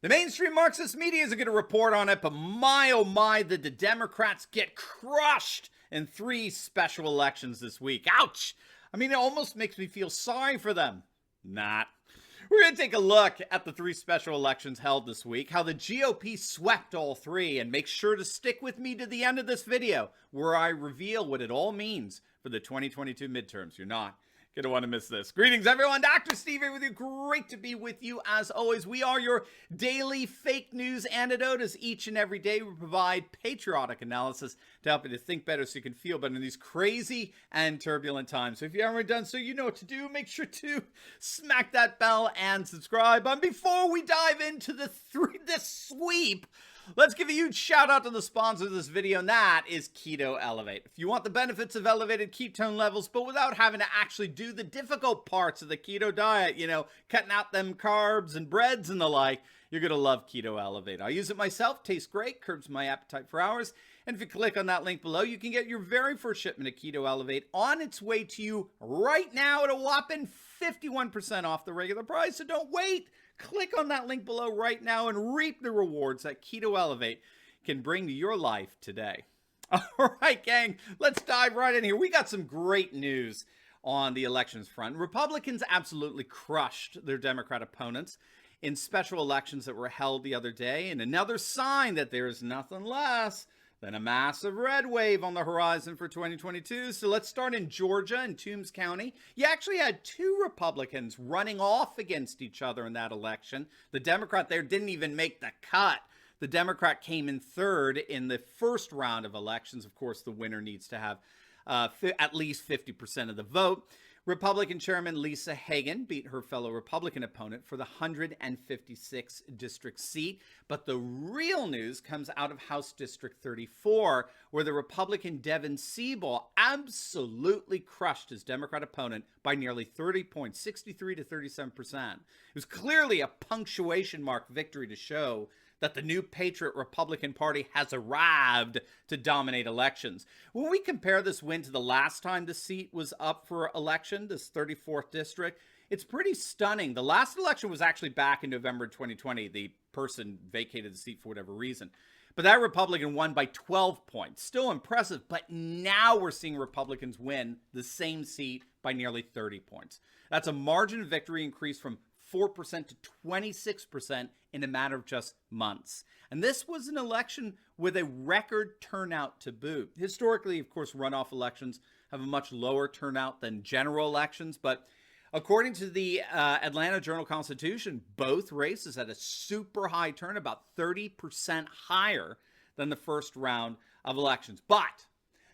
The mainstream Marxist media isn't going to report on it, but my oh my, did the Democrats get crushed in 3 special elections this week. Ouch! I mean, it almost makes me feel sorry for them. Not. We're going to take a look at the 3 special elections held this week, how the GOP swept all 3, and make sure to stick with me to the end of this video, where I reveal what it all means for the 2022 midterms. You're not going to want to miss this. Greetings, everyone. Dr. Steve here with you. Great to be with you. As always, we are your daily fake news antidote, as each and every day we provide patriotic analysis to help you to think better so you can feel better in these crazy and turbulent times. So if you haven't done so, you know what to do. Make sure to smack that bell and subscribe. And before we dive into this sweep, let's give a huge shout out to the sponsor of this video, and that is Keto Elevate. If you want the benefits of elevated ketone levels, but without having to actually do the difficult parts of the keto diet, cutting out them carbs and breads and the like, you're going to love Keto Elevate. I use it myself. Tastes great. Curbs my appetite for hours. And if you click on that link below, you can get your very first shipment of Keto Elevate on its way to you right now at a whopping 51% off the regular price. So don't wait. Click on that link below right now and reap the rewards that Keto Elevate can bring to your life today. All right, gang, let's dive right in here. We got some great news on the elections front. Republicans absolutely crushed their Democrat opponents in special elections that were held the other day, and another sign that there is nothing less than a massive red wave on the horizon for 2022. So let's start in Georgia and Toombs County. You actually had 2 Republicans running off against each other in that election. The Democrat there didn't even make the cut. The Democrat came in 3rd in the first round of elections. Of course, the winner needs to have at least 50% of the vote. Republican Chairman Lisa Hagan beat her fellow Republican opponent for the 156th district seat. But the real news comes out of House District 34, where the Republican Devin Seabaugh absolutely crushed his Democrat opponent by nearly 30 points, 63 to 37%. It was clearly a punctuation mark victory to show that the new Patriot Republican Party has arrived to dominate elections. When we compare this win to the last time the seat was up for election, this 34th district, it's pretty stunning. The last election was actually back in November 2020. The person vacated the seat for whatever reason. But that Republican won by 12 points. Still impressive, but now we're seeing Republicans win the same seat by nearly 30 points. That's a margin of victory increase from 4% to 26% in a matter of just months. And this was an election with a record turnout to boot. Historically, of course, runoff elections have a much lower turnout than general elections, but according to the Atlanta Journal-Constitution, both races had a super high turnout, about 30% higher than the first round of elections. But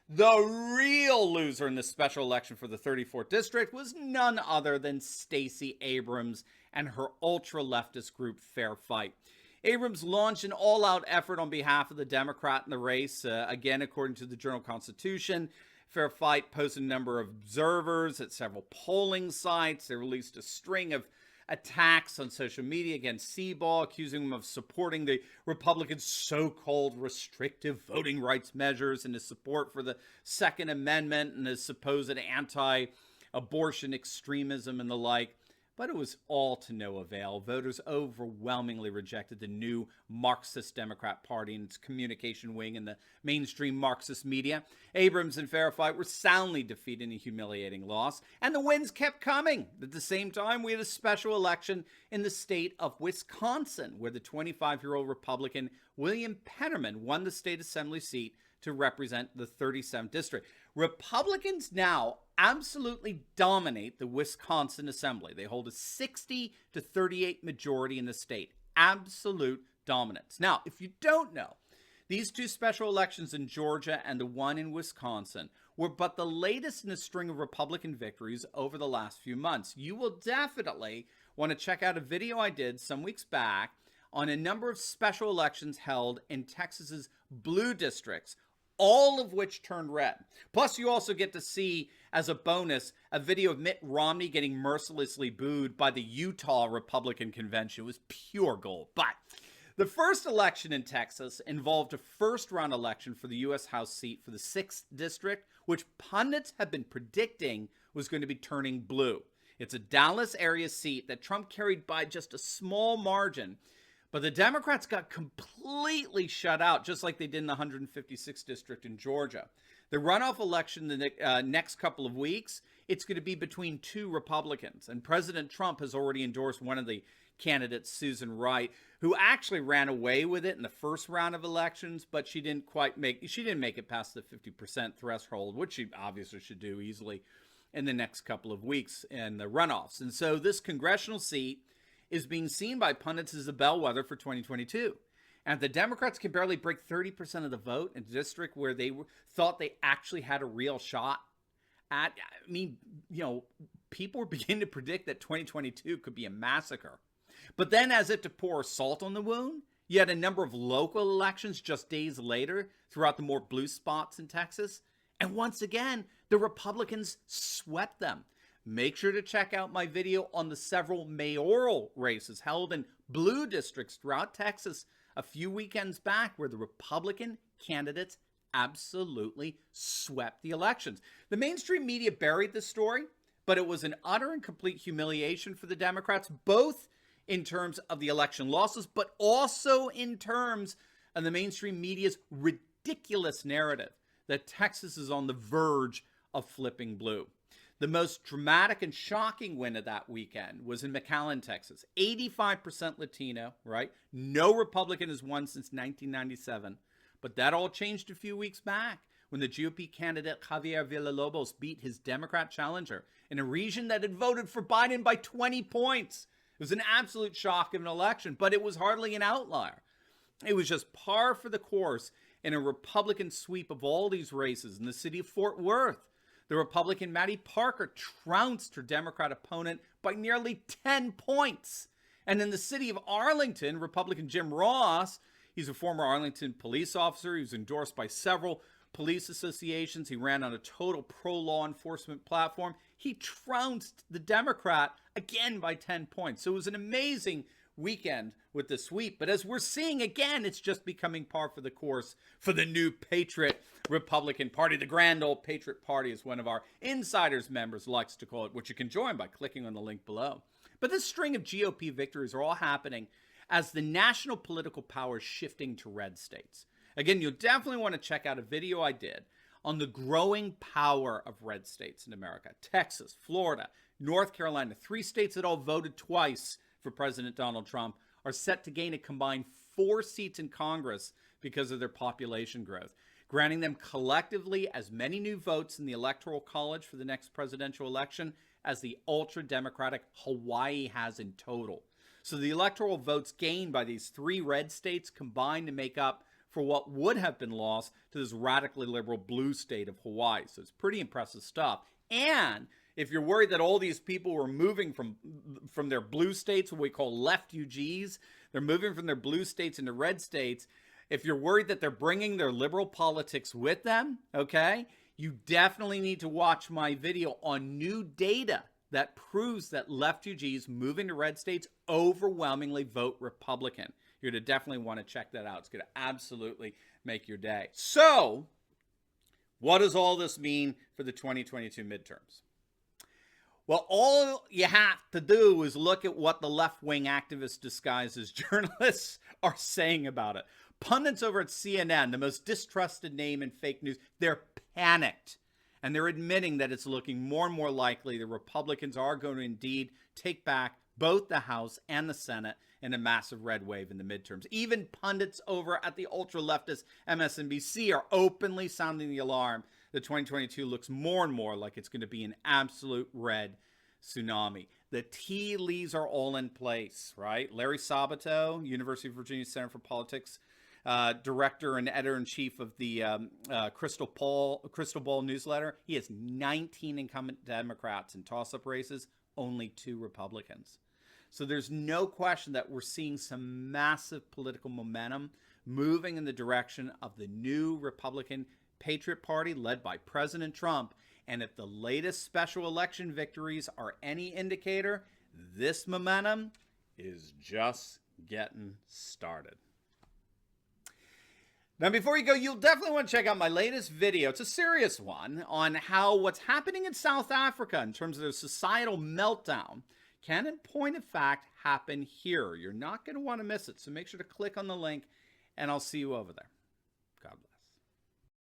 the real loser in this special election for the 34th district was none other than Stacey Abrams and her ultra-leftist group Fair Fight. Abrams launched an all-out effort on behalf of the Democrat in the race. Again, according to the Journal-Constitution, Fair Fight posted a number of observers at several polling sites. They released a string of attacks on social media against Seabaugh, accusing him of supporting the Republicans' so-called restrictive voting rights measures and his support for the Second Amendment and his supposed anti-abortion extremism and the like. But it was all to no avail. Voters overwhelmingly rejected the new Marxist Democrat Party and its communication wing and the mainstream Marxist media. Abrams and Fair Fight were soundly defeated in a humiliating loss, and the wins kept coming. At the same time, we had a special election in the state of Wisconsin, where the 25-year-old Republican William Pennerman won the state assembly seat to represent the 37th district. Republicans now absolutely dominate the Wisconsin Assembly. They hold a 60 to 38 majority in the state. Absolute dominance. Now, if you don't know, these 2 special elections in Georgia and the one in Wisconsin were but the latest in a string of Republican victories over the last few months. You will definitely want to check out a video I did some weeks back on a number of special elections held in Texas's blue districts, all of which turned red. Plus, you also get to see, as a bonus, a video of Mitt Romney getting mercilessly booed by the Utah Republican Convention. It was pure gold. But the first election in Texas involved a first-round election for the U.S. House seat for the 6th district, which pundits have been predicting was going to be turning blue. It's a Dallas area seat that Trump carried by just a small margin. But the Democrats got completely shut out, just like they did in the 156th district in Georgia. The runoff election the next couple of weeks, it's going to be between two Republicans. And President Trump has already endorsed one of the candidates, Susan Wright, who actually ran away with it in the first round of elections, but she didn't make it past the 50% threshold, which she obviously should do easily in the next couple of weeks in the runoffs. And so this congressional seat is being seen by pundits as a bellwether for 2022. And the Democrats can barely break 30% of the vote in a district where they thought they actually had a real shot at. I mean, people were beginning to predict that 2022 could be a massacre. But then, as if to pour salt on the wound, you had a number of local elections just days later throughout the more blue spots in Texas. And once again, the Republicans swept them. Make sure to check out my video on the several mayoral races held in blue districts throughout Texas a few weekends back where the Republican candidates absolutely swept the elections. The mainstream media buried this story, but it was an utter and complete humiliation for the Democrats, both in terms of the election losses, but also in terms of the mainstream media's ridiculous narrative that Texas is on the verge of flipping blue. The most dramatic and shocking win of that weekend was in McAllen, Texas. 85% Latino, right? No Republican has won since 1997. But that all changed a few weeks back when the GOP candidate Javier Villalobos beat his Democrat challenger in a region that had voted for Biden by 20 points. It was an absolute shock of an election, but it was hardly an outlier. It was just par for the course in a Republican sweep of all these races in the city of Fort Worth. The Republican Maddie Parker trounced her Democrat opponent by nearly 10 points. And in the city of Arlington, Republican Jim Ross, he's a former Arlington police officer. He was endorsed by several police associations. He ran on a total pro-law enforcement platform. He trounced the Democrat again by 10 points. So it was an amazing weekend with the sweep. But as we're seeing again, it's just becoming par for the course for the new Patriot Republican Party. The grand old Patriot Party, as one of our insiders members likes to call it, which you can join by clicking on the link below. But this string of GOP victories are all happening as the national political power is shifting to red states. Again, you'll definitely want to check out a video I did on the growing power of red states in America. Texas, Florida, North Carolina, 3 states that all voted twice for President Donald Trump, are set to gain a combined 4 seats in Congress because of their population growth, granting them collectively as many new votes in the Electoral College for the next presidential election as the ultra-democratic Hawaii has in total. So the electoral votes gained by these 3 red states combined to make up for what would have been lost to this radically liberal blue state of Hawaii. So it's pretty impressive stuff. And if you're worried that all these people were moving from their blue states, what we call refugees, they're moving from their blue states into red states. If you're worried that they're bringing their liberal politics with them, okay, you definitely need to watch my video on new data that proves that refugees moving to red states overwhelmingly vote Republican. You're going to definitely want to check that out. It's going to absolutely make your day. So, what does all this mean for the 2022 midterms? Well, all you have to do is look at what the left-wing activists disguised as journalists are saying about it. Pundits over at CNN, the most distrusted name in fake news, they're panicked. And they're admitting that it's looking more and more likely the Republicans are going to indeed take back both the House and the Senate in a massive red wave in the midterms. Even pundits over at the ultra-leftist MSNBC are openly sounding the alarm that 2022 looks more and more like it's going to be an absolute red tsunami. The tea leaves are all in place, right? Larry Sabato, University of Virginia Center for Politics, director and editor-in-chief of the Crystal Ball newsletter. He has 19 incumbent Democrats in toss-up races, only 2 Republicans. So there's no question that we're seeing some massive political momentum moving in the direction of the new Republican Patriot Party led by President Trump. And if the latest special election victories are any indicator, this momentum is just getting started. Now, before you go, you'll definitely want to check out my latest video. It's a serious one on how what's happening in South Africa in terms of their societal meltdown can, in point of fact, happen here. You're not going to want to miss it. So make sure to click on the link, and I'll see you over there.